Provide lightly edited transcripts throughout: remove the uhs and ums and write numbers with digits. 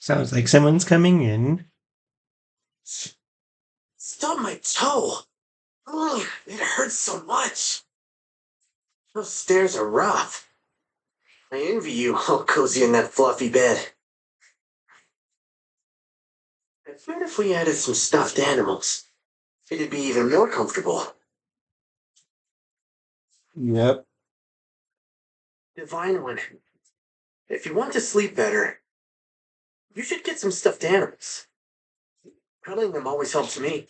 Sounds like someone's coming in. Stub my toe. Ugh, it hurts so much. Those stairs are rough. I envy you, all cozy in that fluffy bed. I bet if we added some stuffed animals, it'd be even more comfortable. Yep. Divine one, if you want to sleep better, you should get some stuffed animals. Cuddling them always helps me.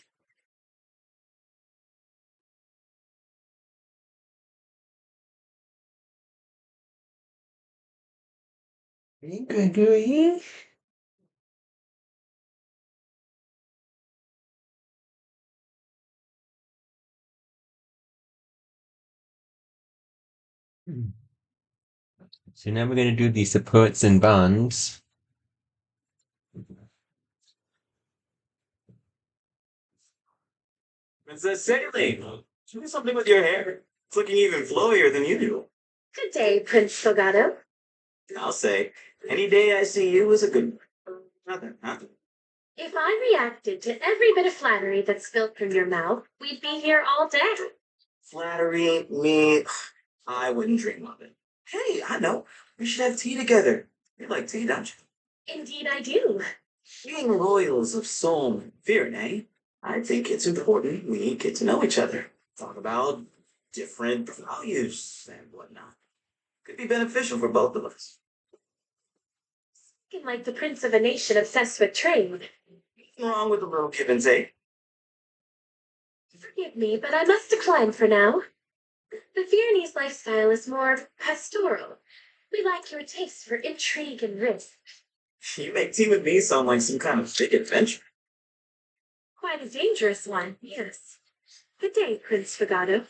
Hey, Gregory. So now we're going to do the supports and bonds. Princess Sailing, do something with your hair. It's looking even flowier than usual. Good day, Prince Fogato. I'll say, any day I see you is a good one. Nothing. If I reacted to every bit of flattery that's spilled from your mouth, we'd be here all day. Flattery, me, I wouldn't dream of it. Hey, I know. We should have tea together. You like tea, don't you? Indeed, I do. Being loyals of soul and fear, eh? I think it's important we get to know each other. Talk about different values and whatnot. Could be beneficial for both of us. Looking like the prince of a nation obsessed with trade. Nothing wrong with a little give and take. Forgive me, but I must decline for now. The Viennese lifestyle is more pastoral. We like your taste for intrigue and risk. You make tea with me sound like some kind of big adventure. Quite a dangerous one, yes. Good day, Prince Fogato.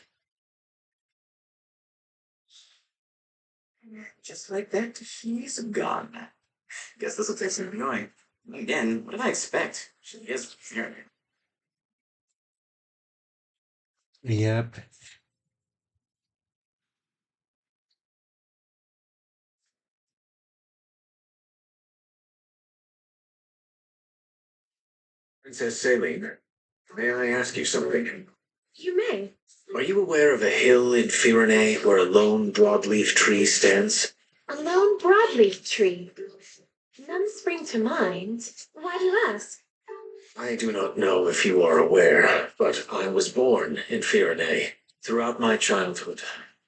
Just like that, she's gone. Guess this will take some going. Again, what did I expect? She is fearing. Yep. Princess Saline, may I ask you something? You may. Are you aware of a hill in Firene where a lone broadleaf tree stands? A lone broadleaf tree. None spring to mind. Why do you ask? I do not know if you are aware, but I was born in Firene. Throughout my childhood,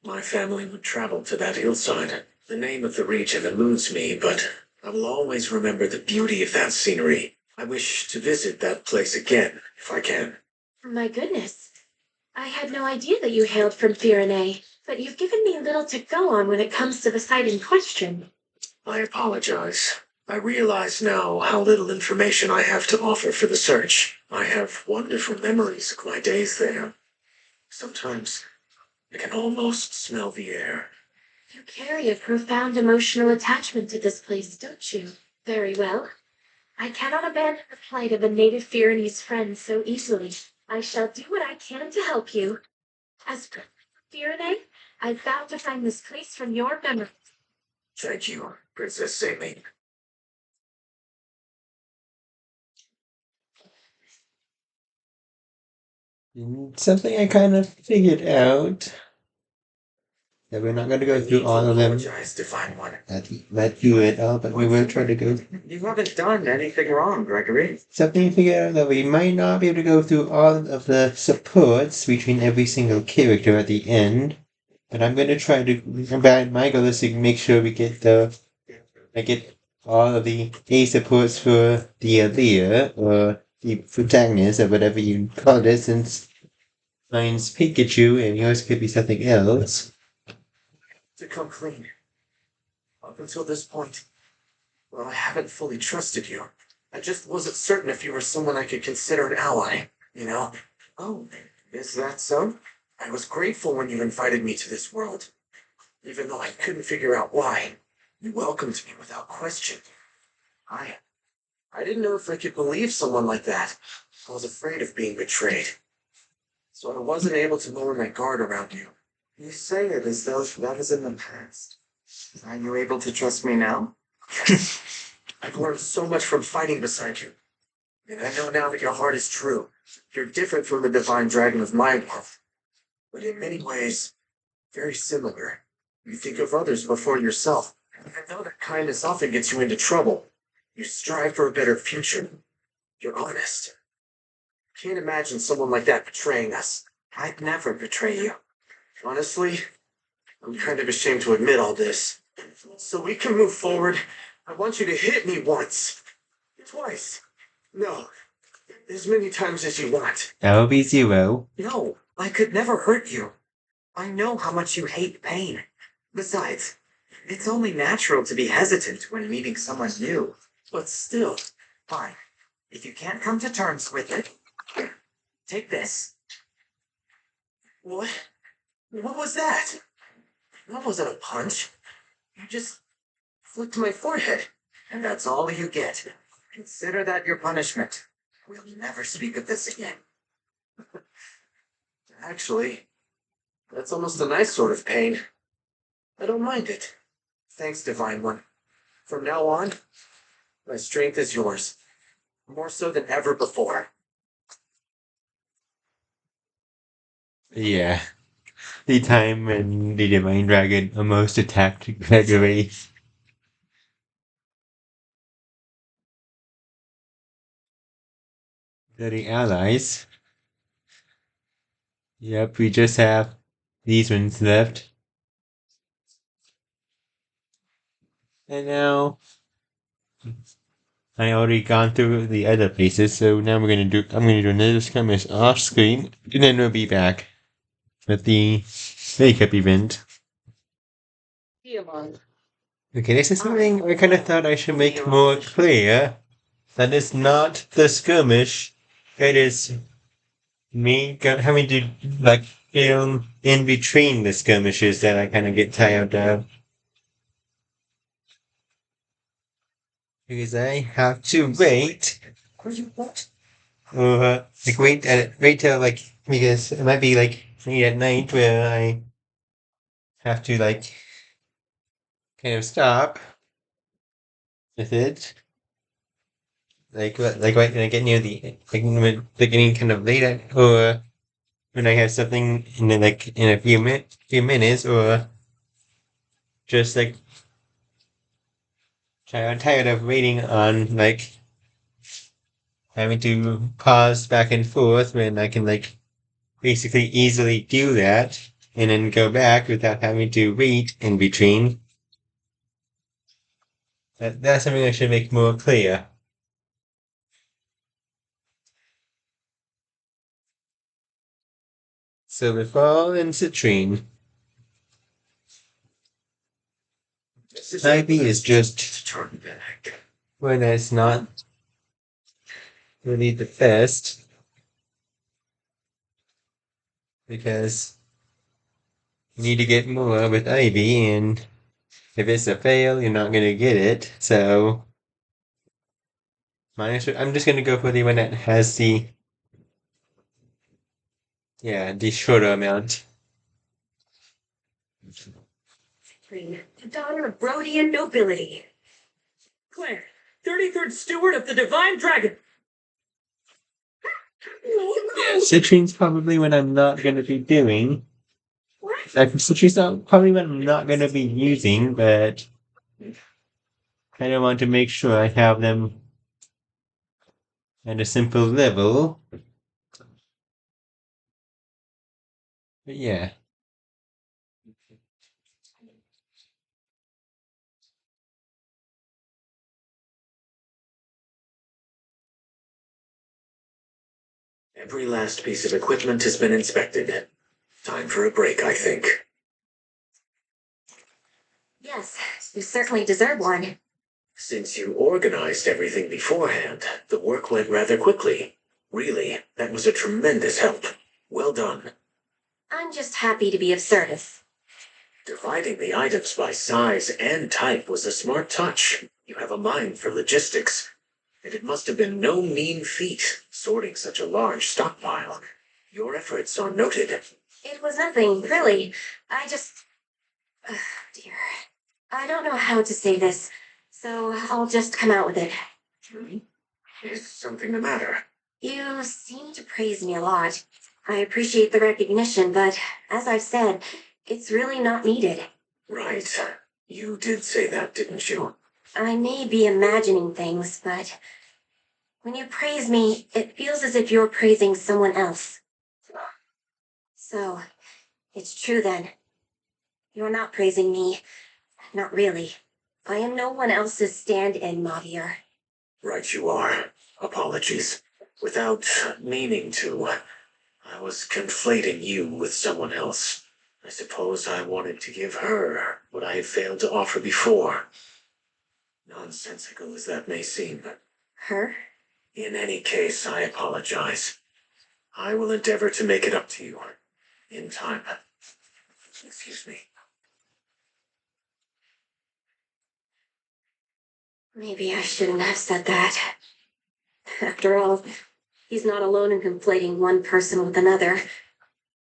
my family would travel to that hillside. The name of the region eludes me, but I will always remember the beauty of that scenery. I wish to visit that place again, if I can. My goodness. I had no idea that you hailed from Firene, but you've given me little to go on when it comes to the site in question. I apologize. I realize now how little information I have to offer for the search. I have wonderful memories of my days there. Sometimes I can almost smell the air. You carry a profound emotional attachment to this place, don't you? Very well. I cannot abandon the plight of a native Firenese friend so easily. I shall do what I can to help you. As for Firene, I vow to find this place from your memory. Thank you, Princess Saline. Something I kind of figured out. That we're not going to go through all of them. Apologize, Divine One. Let you it all, but we will try to go. You haven't done anything wrong, Gregory. Something figured out that we might not be able to go through all of the supports between every single character at the end. But I'm going to try to. But my goal is to make sure we get all of the A supports for the Aaliyah or the protagonist or whatever you call it, since mine's Pikachu and yours could be something else. To come clean. Up until this point, well, I haven't fully trusted you. I just wasn't certain if you were someone I could consider an ally, you know? Oh, is that so? I was grateful when you invited me to this world. Even though I couldn't figure out why, you welcomed me without question. I I didn't know if I could believe someone like that. I was afraid of being betrayed. So I wasn't able to lower my guard around you. You say it as though that is in the past. Are you able to trust me now? I've learned so much from fighting beside you. And I know now that your heart is true. You're different from the divine dragon of my world, but in many ways, very similar. You think of others before yourself. I know that kindness often gets you into trouble. You strive for a better future. You're honest. Can't imagine someone like that betraying us. I'd never betray you. Honestly, I'm kind of ashamed to admit all this. So we can move forward. I want you to hit me once. Twice. No. As many times as you want. That will be 0. No, I could never hurt you. I know how much you hate pain. Besides, it's only natural to be hesitant when meeting someone new. But still, fine. If you can't come to terms with it, take this. What? What was that? That wasn't a punch. You just flicked my forehead, and that's all you get. Consider that your punishment. We'll never speak of this again. Actually, that's almost a nice sort of pain. I don't mind it. Thanks, Divine One. From now on, my strength is yours. More so than ever before. Yeah. The time when the Divine Dragon almost attacked Gregory. The allies. Yep, we just have these ones left. And now I already gone through the other places, so now I'm gonna do another skirmish off screen, and then we'll be back with the makeup event. Okay, this is something I kind of thought I should make more clear. That is not the skirmish. It is me having to like film in between the skirmishes that I kind of get tired of. Because I have to wait. Like wait till like, because it might be like late at night where I have to like kind of stop with it. Like right when I get near the like when the getting kind of late at, or when I have something in in a few minutes, or just like I'm tired of waiting on like having to pause back and forth when I can like basically easily do that and then go back without having to wait in between. That's something I should make more clear. So with all in citrine, Ivy is just when it's not really the best, because you need to get more with Ivy, and if it's a fail, you're not gonna get it. So I'm just gonna go for the one that has the shorter amount. The daughter of Rhodian nobility. Claire, 33rd Steward of the Divine Dragon. Citrine's probably what I'm not gonna be doing. Citrine's probably what I'm not gonna be using, but I don't want to make sure I have them at a simple level. But yeah. Every last piece of equipment has been inspected. Time for a break, I think. Yes, you certainly deserve one. Since you organized everything beforehand, the work went rather quickly. Really, that was a tremendous help. Well done. I'm just happy to be of service. Dividing the items by size and type was a smart touch. You have a mind for logistics. And it must have been no mean feat, sorting such a large stockpile. Your efforts are noted. It was nothing, really. I just... dear. I don't know how to say this. So I'll just come out with it. Is something the matter? You seem to praise me a lot. I appreciate the recognition, but as I've said, it's really not needed. Right. You did say that, didn't you? I may be imagining things, but when you praise me, it feels as if you're praising someone else. So, it's true then. You're not praising me. Not really. I am no one else's stand-in, Mavier. Right you are. Apologies. Without meaning to, I was conflating you with someone else. I suppose I wanted to give her what I had failed to offer before. Nonsensical as that may seem. Her? In any case, I apologize. I will endeavor to make it up to you in time. Excuse me. Maybe I shouldn't have said that. After all, he's not alone in conflating one person with another.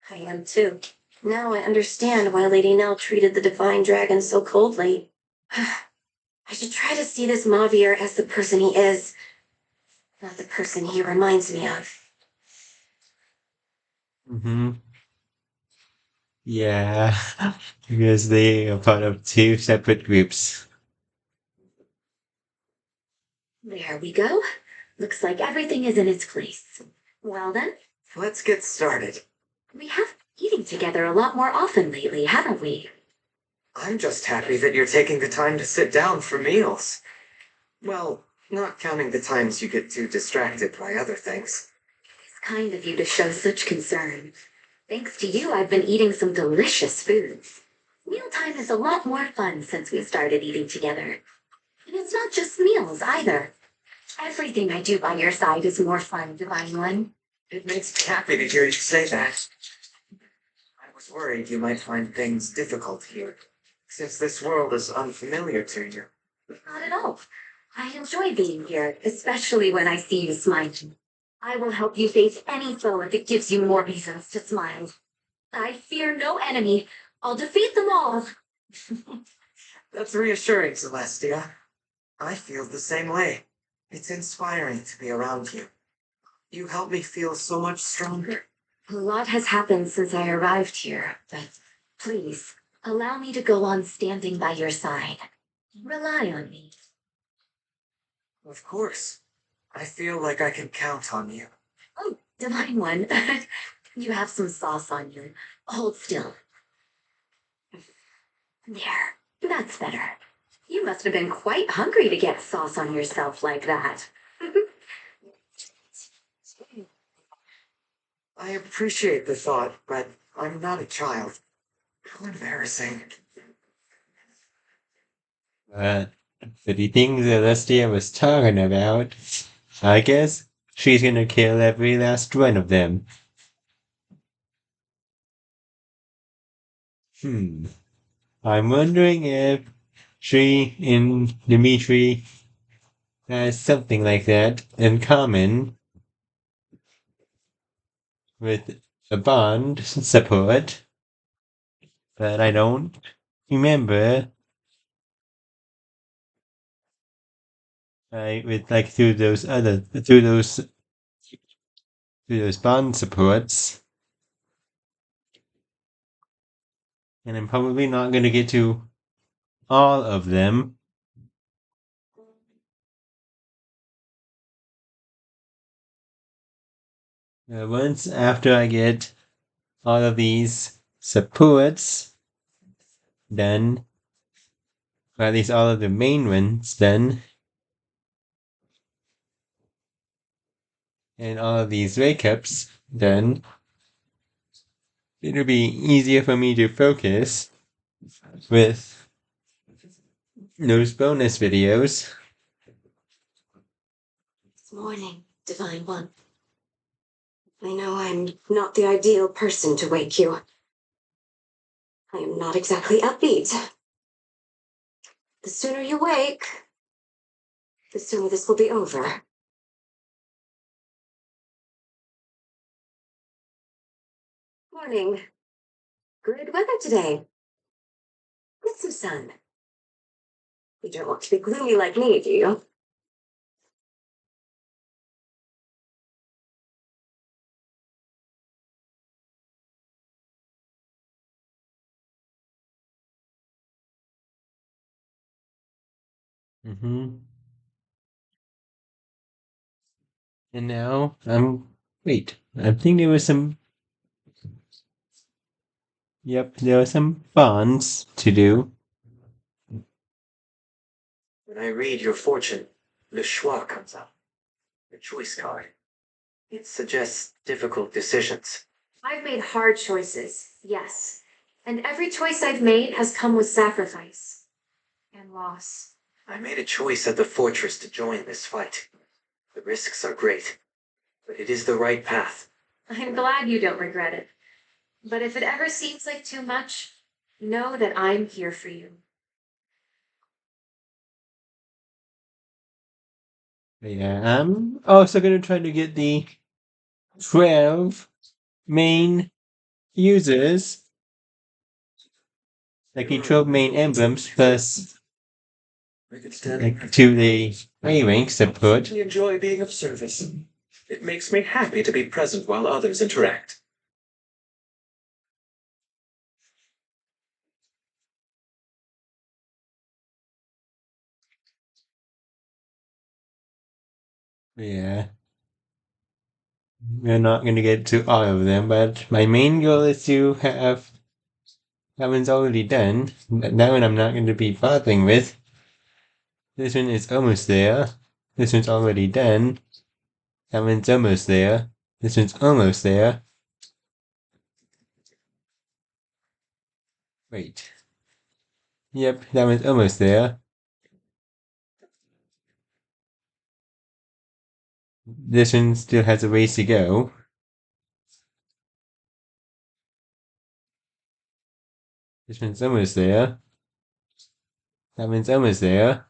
I am too. Now I understand why Lady Nell treated the Divine Dragon so coldly. I should try to see this Mavier as the person he is, not the person he reminds me of. Mm-hmm. Yeah, because they are part of two separate groups. There we go. Looks like everything is in its place. Well then, Let's get started. we have been eating together a lot more often lately, haven't we? I'm just happy that you're taking the time to sit down for meals. Well, not counting the times you get too distracted by other things. It's kind of you to show such concern. Thanks to you, I've been eating some delicious foods. Mealtime is a lot more fun since we started eating together. And it's not just meals either. Everything I do by your side is more fun, Divine One. It makes me happy to hear you say that. I was worried you might find things difficult here, since this world is unfamiliar to you. Not at all. I enjoy being here, especially when I see you smiling. I will help you face any foe if it gives you more reasons to smile. I fear no enemy. I'll defeat them all. That's reassuring, Celestia. I feel the same way. It's inspiring to be around you. You help me feel so much stronger. A lot has happened since I arrived here, but please, allow me to go on standing by your side. Rely on me. Of course. I feel like I can count on you. Oh, Divine One, you have some sauce on you. Hold still. There, that's better. You must have been quite hungry to get sauce on yourself like that. I appreciate the thought, but I'm not a child. How embarrassing. But for the things Celestia was talking about, I guess she's gonna kill every last one of them. I'm wondering if she and Dimitri has something like that in common with a bond support, but I don't remember. With like through those bond supports, and I'm probably not gonna get to all of them. Once after I get all of these supports done, or at least all of the main ones done, and all of these wake ups done, it'll be easier for me to focus with those bonus videos. This morning, Divine One. I know I'm not the ideal person to wake you. I am not exactly upbeat. The sooner you wake, the sooner this will be over. Morning. Good weather today. Get some sun. You don't want to be gloomy like me, do you? Mm-hmm. And now wait. I think there was some. Yep, there were some bonds to do. When I read your fortune, the schwa comes up. The choice card. It suggests difficult decisions. I've made hard choices, yes. And every choice I've made has come with sacrifice and loss. I made a choice at the fortress to join this fight. The risks are great, but it is the right path. I'm glad you don't regret it. But if it ever seems like too much, know that I'm here for you. Yeah, I'm also gonna try to get the 12 main users, like the 12 main emblems, plus like to the A rank support. I enjoy being of service. It makes me happy to be present while others interact. Yeah. We're not gonna get to all of them, but my main goal is to have that one's already done. That one I'm not gonna be bothering with. This one is almost there. This one's already done. That one's almost there. This one's almost there. Wait. Yep, that one's almost there. This one still has a ways to go. This one's almost there. That one's almost there.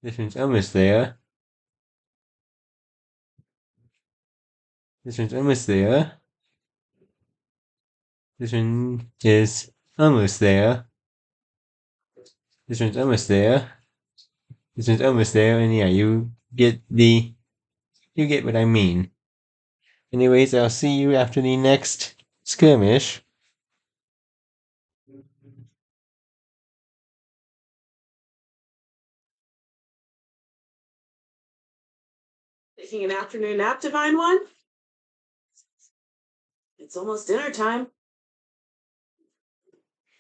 This one's almost there. This one's almost there. This one is almost there. This one's almost there. This one's almost there, and yeah, you get what I mean. Anyways, I'll see you after the next skirmish. Taking an afternoon nap, Divine One? It's almost dinner time.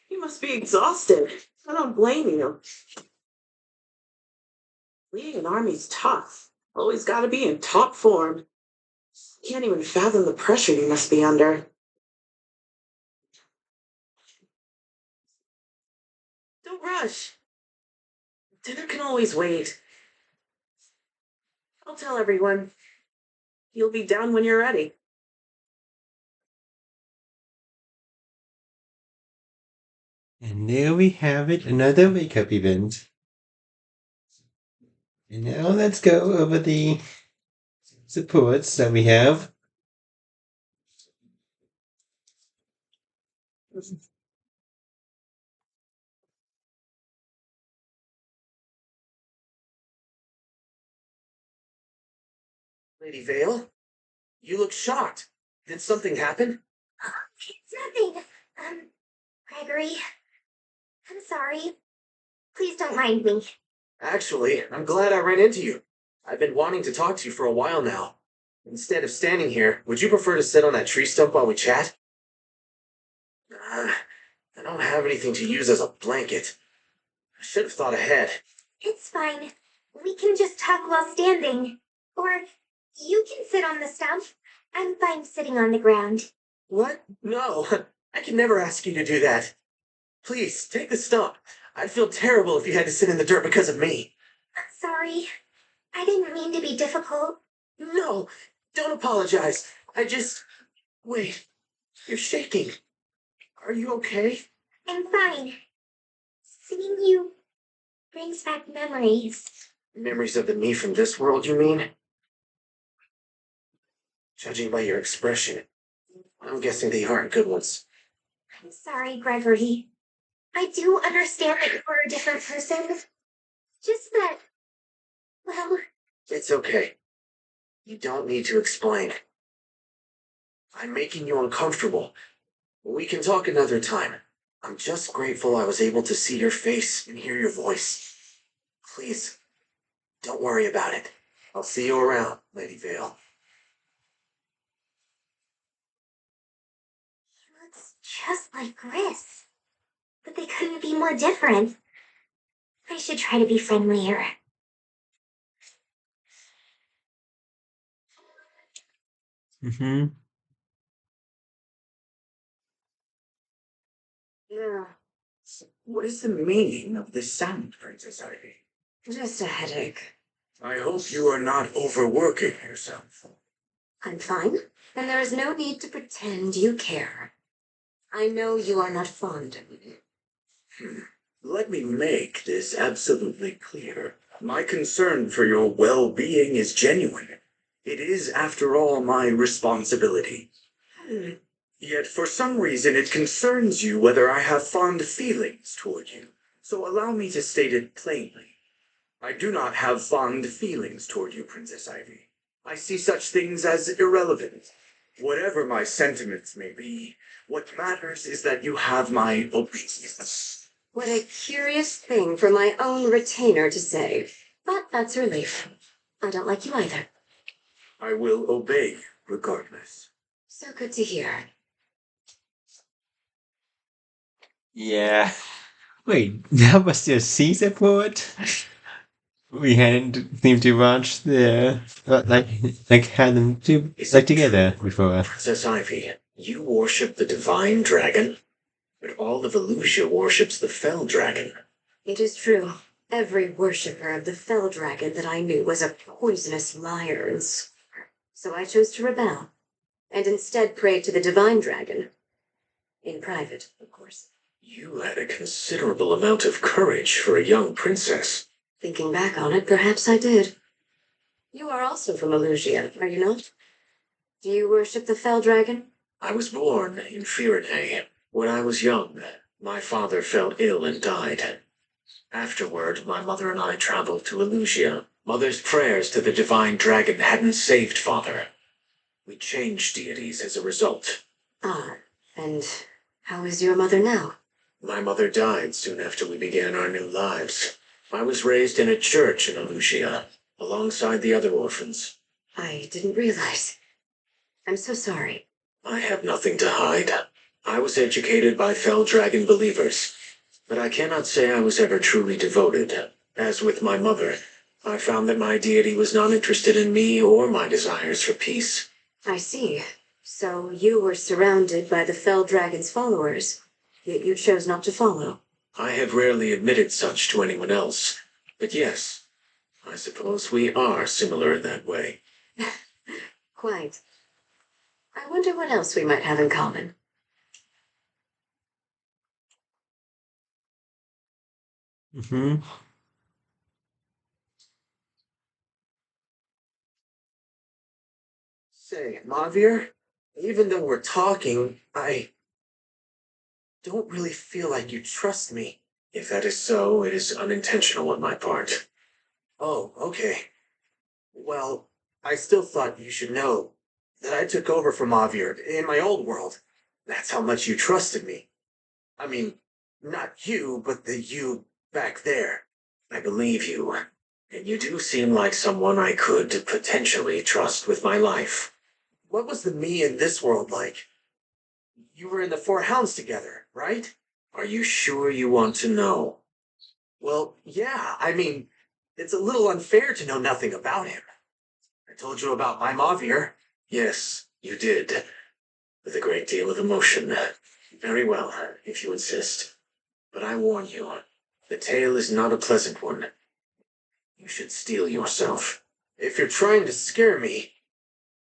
You must be exhausted. I don't blame you. Leading an army's tough. Always gotta be in top form. Can't even fathom the pressure you must be under. Don't rush. Dinner can always wait. I'll tell everyone. You'll be down when you're ready. And there we have it, another wake up event. And now let's go over the supports that we have. Lady Vale, you look shocked. Did something happen? It's nothing. Gregory, I'm sorry. Please don't mind me. Actually, I'm glad I ran into you. I've been wanting to talk to you for a while now. Instead of standing here, would you prefer to sit on that tree stump while we chat? I don't have anything to use as a blanket. I should have thought ahead. It's fine. We can just talk while standing. Or you can sit on the stump. I'm fine sitting on the ground. What? No, I can never ask you to do that. Please, take the stump. I'd feel terrible if you had to sit in the dirt because of me. Sorry. I didn't mean to be difficult. No, don't apologize. Wait, you're shaking. Are you okay? I'm fine. Seeing you brings back memories. Memories of the me from this world, you mean? Judging by your expression, I'm guessing they aren't good ones. I'm sorry, Gregory. I do understand that you are a different person. Just that, well, It's okay. You don't need to explain. I'm making you uncomfortable. We can talk another time. I'm just grateful I was able to see your face and hear your voice. Please, don't worry about it. I'll see you around, Lady Vale. he looks just like Chris. But they couldn't be more different. I should try to be friendlier. Mm-hmm. Yeah. What is the meaning of this sound, Princess Ivy? Just a headache. I hope you are not overworking yourself. I'm fine, and there is no need to pretend you care. I know you are not fond of me. Let me make this absolutely clear. My concern for your well-being is genuine. It is, after all, my responsibility. Yet for some reason it concerns you whether I have fond feelings toward you. So allow me to state it plainly. I do not have fond feelings toward you, Princess Ivy. I see such things as irrelevant. Whatever my sentiments may be, what matters is that you have my obedience. What a curious thing for my own retainer to say. But that's a relief. I don't like you either. I will obey regardless. So good to hear. Yeah. Wait, that was your Caesar report? We hadn't seemed to watch the like had them two like together before. Princess Ivy, you worship the divine dragon, but all of Elusia worships the fell dragon. It is true. Every worshipper of the fell dragon that I knew was a poisonous liar and scorner. So I chose to rebel, and instead prayed to the divine dragon. In private, of course. You had a considerable amount of courage for a young princess. Thinking back on it, perhaps I did. You are also from Elusia, are you not? Do you worship the fell dragon? I was born in Firaday. When I was young, my father fell ill and died. Afterward, my mother and I traveled to Elusia. Mother's prayers to the divine dragon hadn't saved father. We changed deities as a result. Ah, and how is your mother now? My mother died soon after we began our new lives. I was raised in a church in Elusia, alongside the other orphans. I didn't realize. I'm so sorry. I have nothing to hide. I was educated by fell dragon believers, but I cannot say I was ever truly devoted. As with my mother, I found that my deity was not interested in me or my desires for peace. I see. So you were surrounded by the fell dragon's followers, yet you chose not to follow. I have rarely admitted such to anyone else, but yes, I suppose we are similar in that way. Quite. I wonder what else we might have in common. Mm-hmm. Say, Mavir, even though we're talking, I don't really feel like you trust me. If that is so, it is unintentional on my part. Oh, okay. Well, I still thought you should know that I took over for Mavir in my old world. That's how much you trusted me. I mean, not you, but the you back there. I believe you. And you do seem like someone I could potentially trust with my life. What was the me in this world like? You were in the Four Hounds together, right? Are you sure you want to know? Well, yeah, I mean, it's a little unfair to know nothing about him. I told you about my Mavir. Yes, you did. With a great deal of emotion. Very well, if you insist. But I warn you, the tale is not a pleasant one. You should steel yourself. If you're trying to scare me,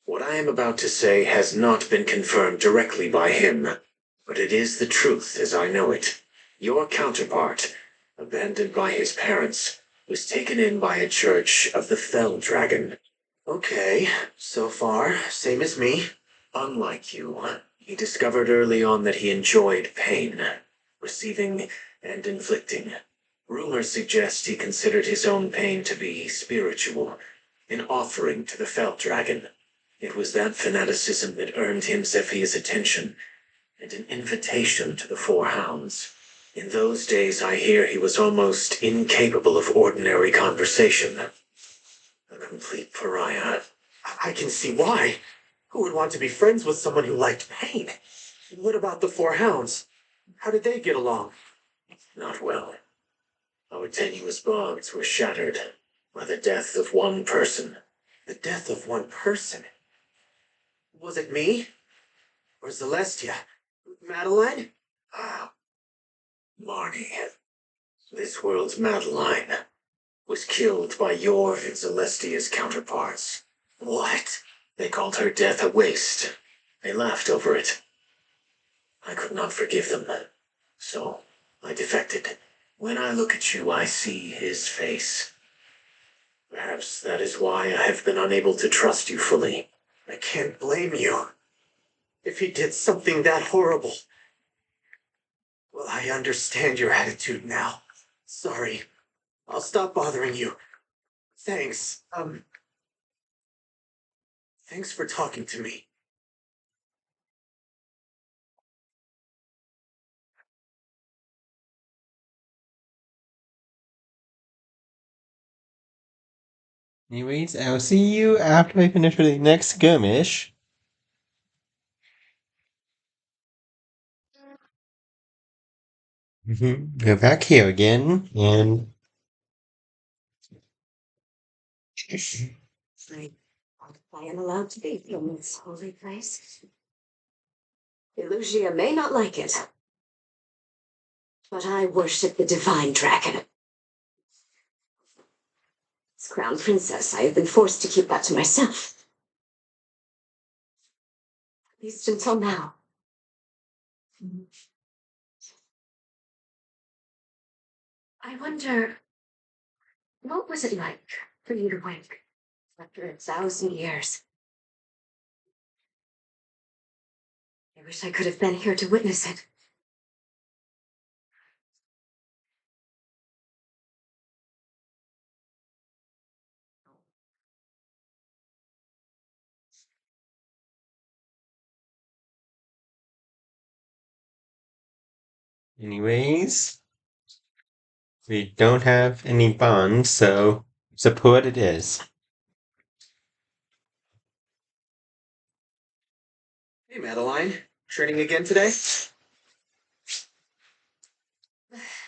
what I am about to say has not been confirmed directly by him, but it is the truth as I know it. Your counterpart, abandoned by his parents, was taken in by a church of the Fell Dragon. Okay, so far, same as me. Unlike you, he discovered early on that he enjoyed pain. receiving and inflicting. Rumors suggest he considered his own pain to be spiritual, an offering to the fell dragon. It was that fanaticism that earned him Zephyr's attention, and an invitation to the Four Hounds. In those days, I hear he was almost incapable of ordinary conversation. A complete pariah. I can see why. Who would want to be friends with someone who liked pain? What about the Four Hounds? How did they get along? Not well. Our tenuous bonds were shattered by the death of one person. The death of one person? Was it me? Or Celestia? Madeline? Marnie. This world's Madeline was killed by your and Celestia's counterparts. What? They called her death a waste. They laughed over it. I could not forgive them. So, I defected. When I look at you, I see his face. Perhaps that is why I have been unable to trust you fully. I can't blame you. If he did something that horrible. Well, I understand your attitude now. Sorry. I'll stop bothering you. Thanks. Thanks for talking to me. Anyways, I'll see you after I finish with the next skirmish. We're back here again, and I am allowed to be in this holy place. Elusia may not like it, but I worship the divine dragon. As crown princess, I have been forced to keep that to myself. At least until now. I wonder, what was it like for you to wake? After 1,000 years. I wish I could have been here to witness it. anyways, we don't have any bonds, so support it is. Hey, Madeline. Training again today?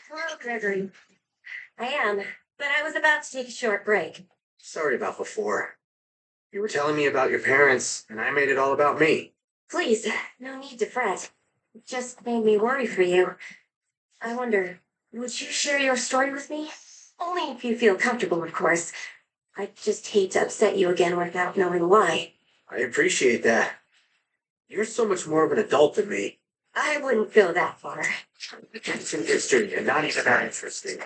Hello, Gregory. I am, but I was about to take a short break. Sorry about before. You were telling me about your parents, and I made it all about me. Please, no need to fret. It just made me worry for you. I wonder, would you share your story with me? Only if you feel comfortable, of course. I just hate to upset you again without knowing why. I appreciate that. You're so much more of an adult than me. I wouldn't go that far. It's in history, and not even that interesting.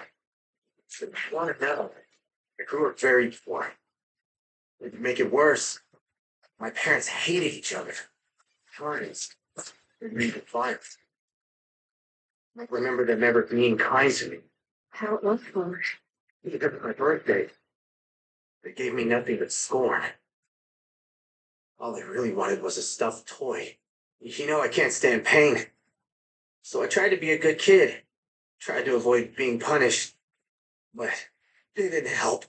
I want to know. I grew up very poor. To make it worse, my parents hated each other. Parents, and fire. I remember them never being kind to me. How awful. Even on my birthday, they gave me nothing but scorn. All I really wanted was a stuffed toy. You know I can't stand pain. So I tried to be a good kid. Tried to avoid being punished. But it didn't help.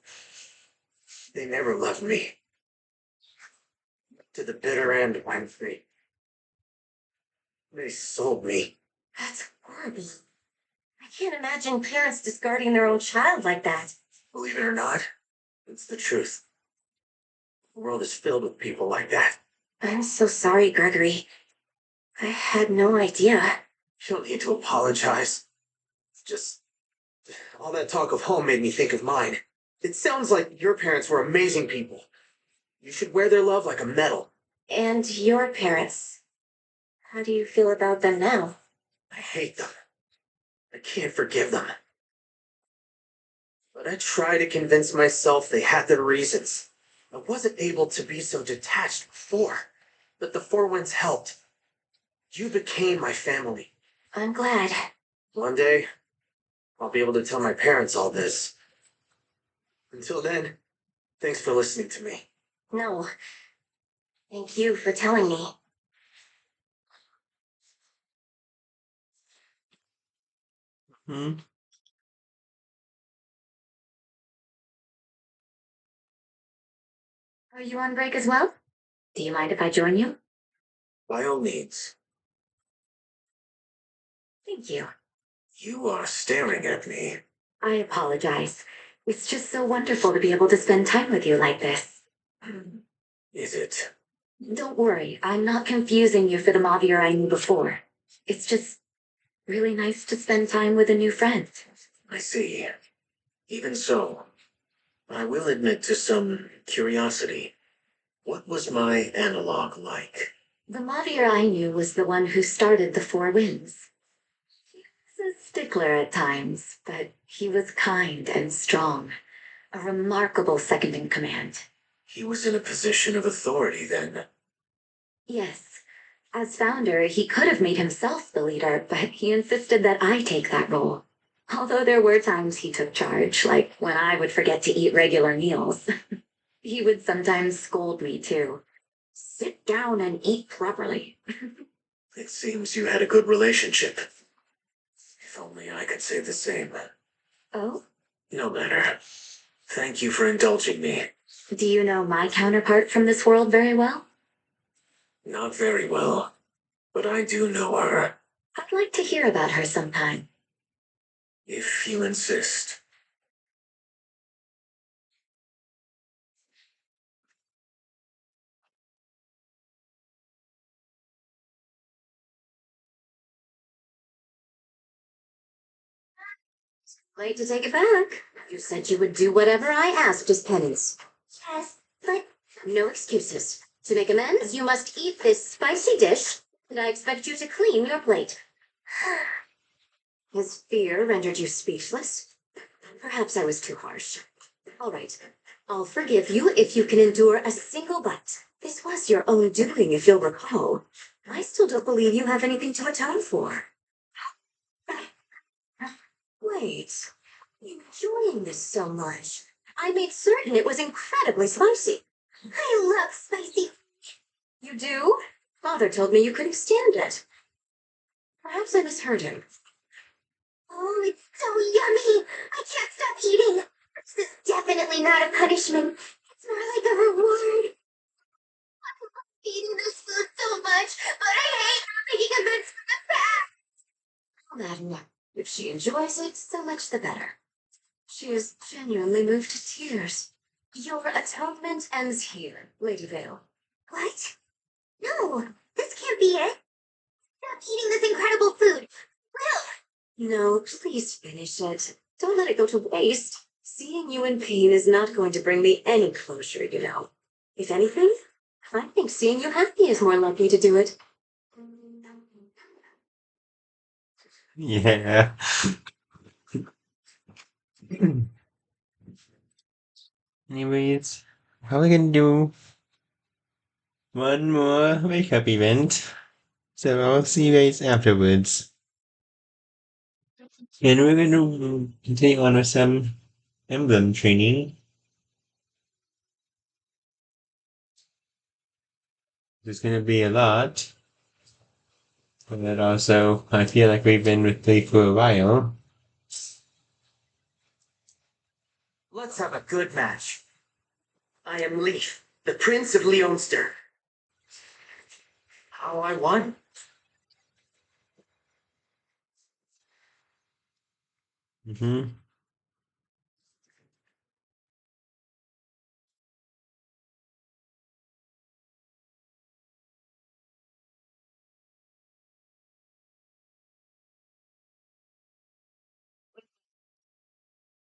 They never loved me. To the bitter end went me. They sold me. That's horrible. I can't imagine parents discarding their own child like that. Believe it or not, it's the truth. The world is filled with people like that. I'm so sorry, Gregory. I had no idea. You don't need to apologize. It's just all that talk of home made me think of mine. It sounds like your parents were amazing people. You should wear their love like a medal. And your parents. How do you feel about them now? I hate them. I can't forgive them. But I try to convince myself they had their reasons. I wasn't able to be so detached before, but the Four Winds helped. You became my family. I'm glad. One day, I'll be able to tell my parents all this. Until then, thanks for listening to me. No, thank you for telling me. Hmm? Are you on break as well? Do you mind if I join you? By all means. Thank you. You are staring at me. I apologize. It's just so wonderful to be able to spend time with you like this. Is it? Don't worry, I'm not confusing you for the Mavier I knew before. It's just really nice to spend time with a new friend. I see. Even so, I will admit to some curiosity. What was my analog like? The Mavier I knew was the one who started the Four Winds. He was a stickler at times, but he was kind and strong. A remarkable second in command. He was in a position of authority then. Yes. As founder, he could have made himself the leader, but he insisted that I take that role. Although there were times he took charge, like when I would forget to eat regular meals. He would sometimes scold me too. Sit down and eat properly. It seems you had a good relationship. If only I could say the same. Oh? No matter. Thank you for indulging me. Do you know my counterpart from this world very well? Not very well, but I do know her, I'd like to hear about her sometime. if you insist. Late to take it back. You said you would do whatever I asked as penance. Yes, but no excuses. To make amends, you must eat this spicy dish, and I expect you to clean your plate. His fear rendered you speechless? Perhaps I was too harsh. All right, I'll forgive you if you can endure a single bite. This was your own doing, if you'll recall. I still don't believe you have anything to atone for. Wait, you're enjoying this so much. I made certain it was incredibly spicy. I love spicy. You do? Father told me you couldn't stand it. Perhaps I misheard him. Oh, it's so yummy! I can't stop eating! This is definitely not a punishment. It's more like a reward. I love eating this food so much, but I hate not making amends for the past. Well, then, if she enjoys it, so much the better. She is genuinely moved to tears. Your atonement ends here, Lady Vale. What? No, this can't be it. Stop eating this incredible food. Will! No, please finish it. Don't let it go to waste. Seeing you in pain is not going to bring me any closure, you know. If anything, I think seeing you happy is more likely to do it. Yeah. Anyways, how are we gonna do one more makeup event? So I'll see you guys afterwards. And we're gonna continue on with some emblem training. There's gonna be a lot. But also, I feel like we've been with Play for a while. Let's have a good match. I am Leaf, the Prince of Leonster. How I won? Mm-hmm.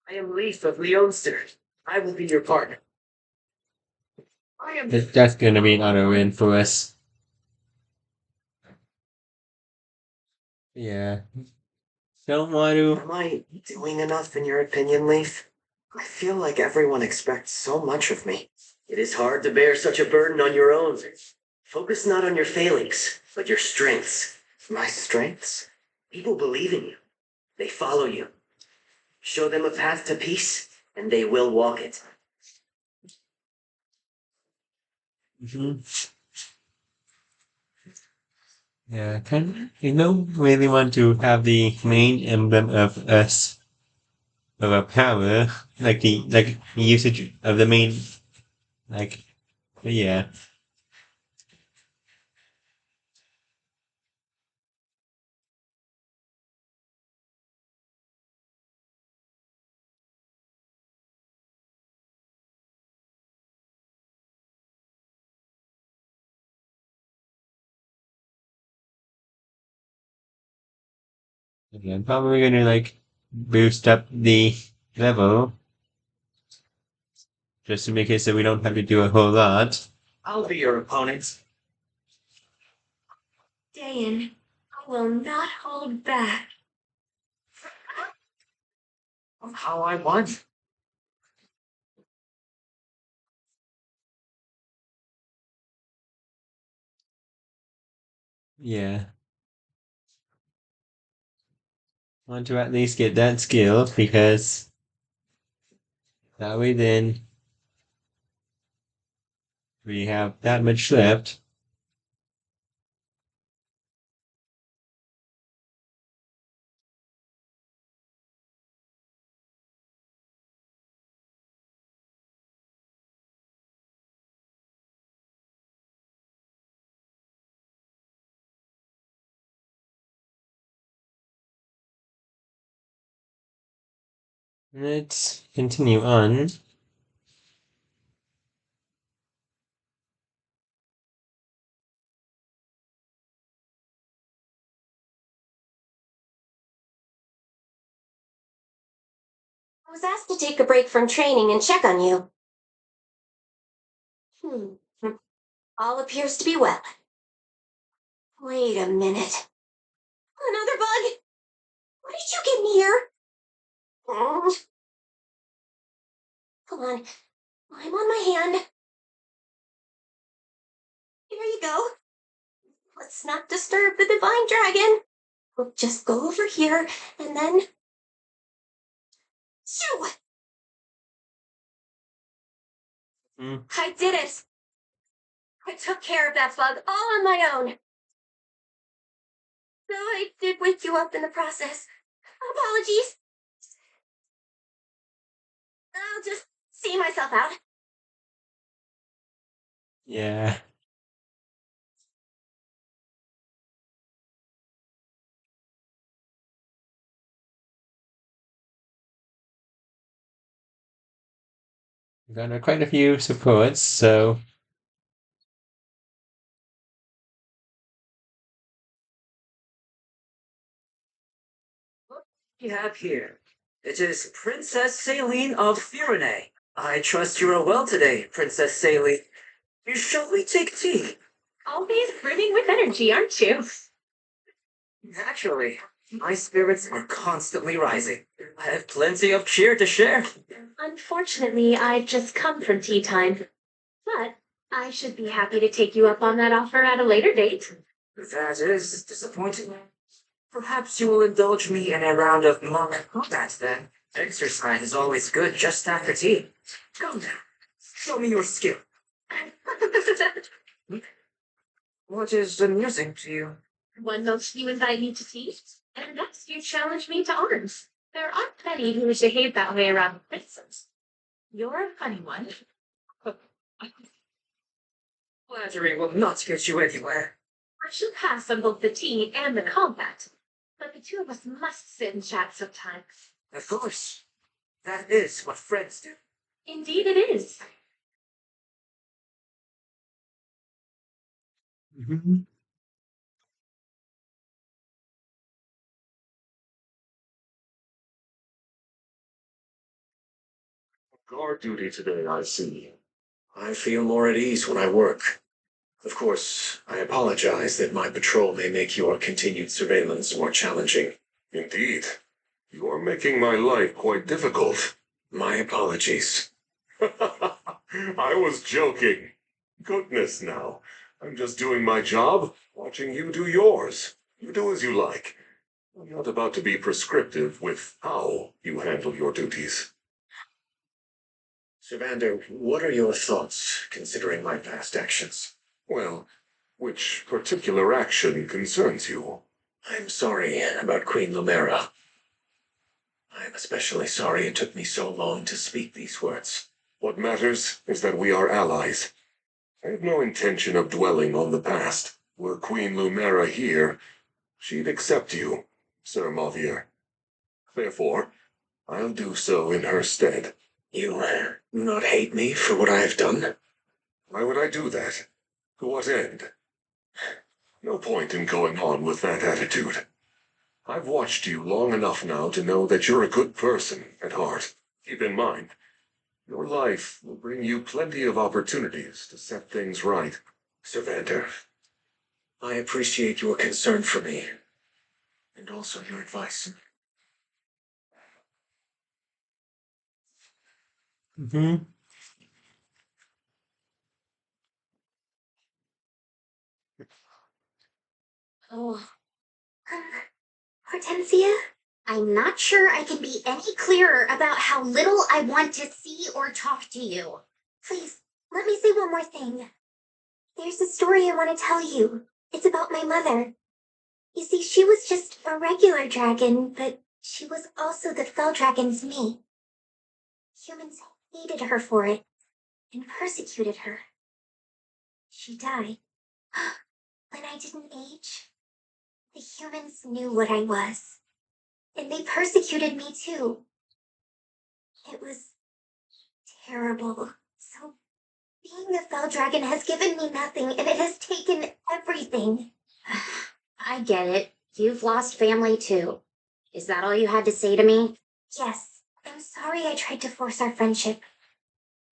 I am Leaf of Leonster. I will be your partner. I am. That's gonna be another win for us. Yeah. Don't want to. Am I doing enough in your opinion, Leaf? I feel like everyone expects so much of me. It is hard to bear such a burden on your own. Focus not on your failings, but your strengths. My strengths? People believe in you. They follow you. Show them a path to peace, and they will walk it. Hmm. Yeah, you don't really want to have the main emblem of us of a power, like the usage of the main like but yeah. Yeah, I'm probably gonna like boost up the level just to make it so we don't have to do a whole lot. I'll be your opponent. Dayan, I will not hold back. How I won. Yeah. Want to at least get that skill because that way then we have that much left. Let's continue on. I was asked to take a break from training and check on you. All appears to be well. Wait a minute. Another bug? Why did you get in here? Come on. I'm on my hand. Here you go. Let's not disturb the divine dragon. We'll just go over here and then. Shoo! Mm. I did it! I took care of that bug all on my own. Though I did wake you up in the process. Apologies. I'll just see myself out. Yeah. Got quite a few supports, so What do you have here? It is Princess Saline of Firene. I trust you are well today, Princess Saline. Shall we take tea? Always brimming with energy, aren't you? Naturally. My spirits are constantly rising. I have plenty of cheer to share. Unfortunately, I've just come from tea time. But I should be happy to take you up on that offer at a later date. That is disappointing. Perhaps you will indulge me in a round of mock combat then. Exercise is always good just after tea. Come now, show me your skill. What is amusing to you? One moment you invite me to tea, and next you challenge me to arms. There aren't many who would behave that way around the princess. You're a funny one. Flattery will not get you anywhere. I shall pass on both the tea and the combat, but the two of us must sit and chat sometimes. Of course. That is what friends do. Indeed it is. mhm. Guard duty today, I see. I feel more at ease when I work. Of course, I apologize that my patrol may make your continued surveillance more challenging. Indeed. You are making my life quite difficult. My apologies. I was joking. Goodness now. I'm just doing my job, watching you do yours. You do as you like. I'm not about to be prescriptive with how you handle your duties. Savander, what are your thoughts, considering my past actions? Well, which particular action concerns you? I'm sorry about Queen Lumera. I'm especially sorry it took me so long to speak these words. What matters is that we are allies. I have no intention of dwelling on the past. Were Queen Lumera here, she'd accept you, Sir Mavier. Therefore, I'll do so in her stead. You do not hate me for what I have done? Why would I do that? To what end? No point in going on with that attitude. I've watched you long enough now to know that you're a good person at heart. Keep in mind, your life will bring you plenty of opportunities to set things right. Savander, I appreciate your concern for me, and also your advice. Mm-hmm. Oh. Hortensia? I'm not sure I can be any clearer about how little I want to see or talk to you. Please, let me say one more thing. There's a story I want to tell you. It's about my mother. You see, she was just a regular dragon, but she was also the Fell Dragon's mate. Humans hated her for it and persecuted her. She died. When I didn't age, the humans knew what I was, and they persecuted me too. It was terrible. So, being a Fell Dragon has given me nothing, and it has taken everything. I get it. You've lost family too. Is that all you had to say to me? Yes. I'm sorry I tried to force our friendship.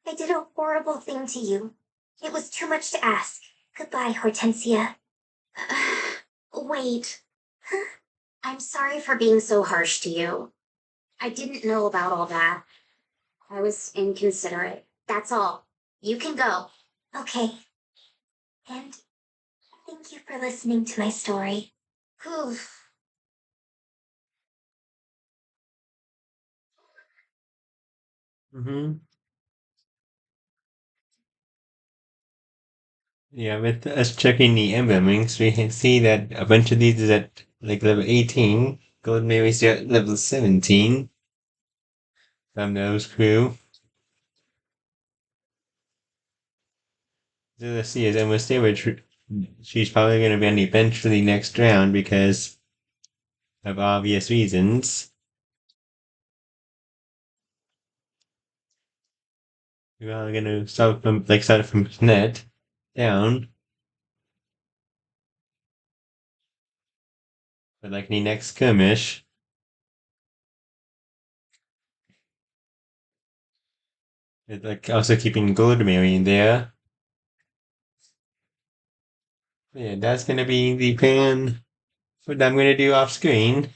I did a horrible thing to you. It was too much to ask. Goodbye, Hortensia. Wait. I'm sorry for being so harsh to you. I didn't know about all that. I was inconsiderate. That's all. You can go. Okay. And thank you for listening to my story. Whew. Mm-hmm. Yeah, with us checking the emblem links, we can see that a bunch of these is at like level 18. Gold Mary's at level 17 from those crew. So let's see, as Emma said, she's probably going to be on the bench for the next round because of obvious reasons. We're all going to start from net down. But like the next skirmish, it's like also keeping Gold Mary in there. Yeah, that's going to be the plan. What I'm going to do off screen.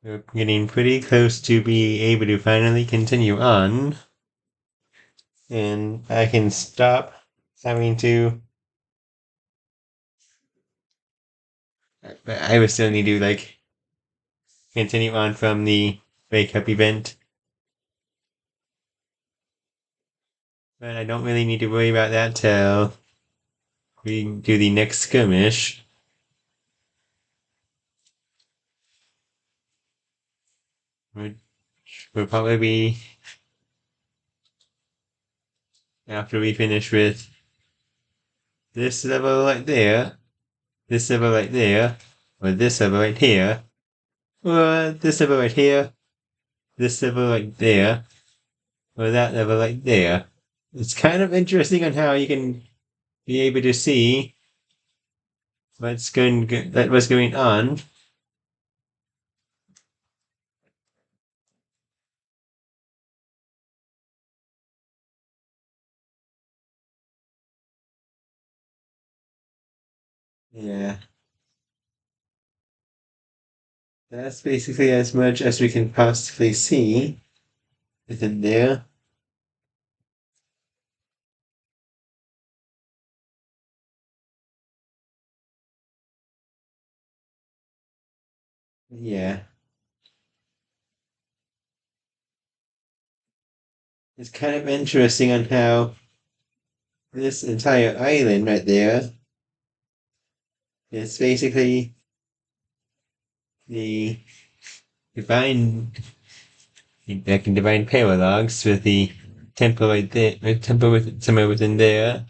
We're getting pretty close to be able to finally continue on. And I can stop having to. But I would still need to, like, continue on from the wake up event. But I don't really need to worry about that till we do the next skirmish. Which will probably be after we finish with this level right there, this level right there, or this level right here, or this level right here, this level right there, or that level right there. It's kind of interesting on how you can be able to see what's going on. Yeah, that's basically as much as we can possibly see within there. Yeah. It's kind of interesting on how this entire island right there is basically the divine like divine paralogs with the temple right there, a temple with somewhere within there,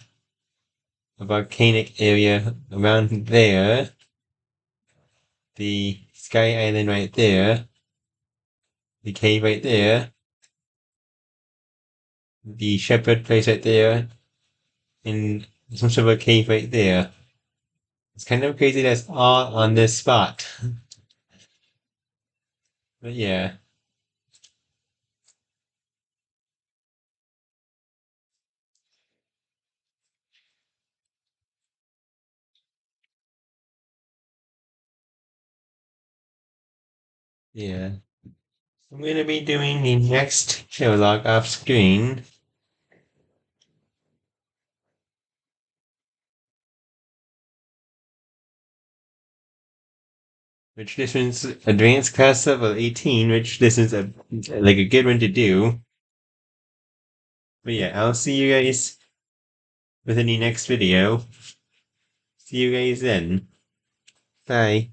a volcanic area around there, the sky island right there, the cave right there, the shepherd place right there, and some sort of a cave right there. It's kind of crazy that's all on this spot. But yeah. Yeah. I'm gonna be doing the next Sherlock off screen. Which this one's advanced class level 18, which this is like a good one to do. But yeah, I'll see you guys within the next video. See you guys then. Bye.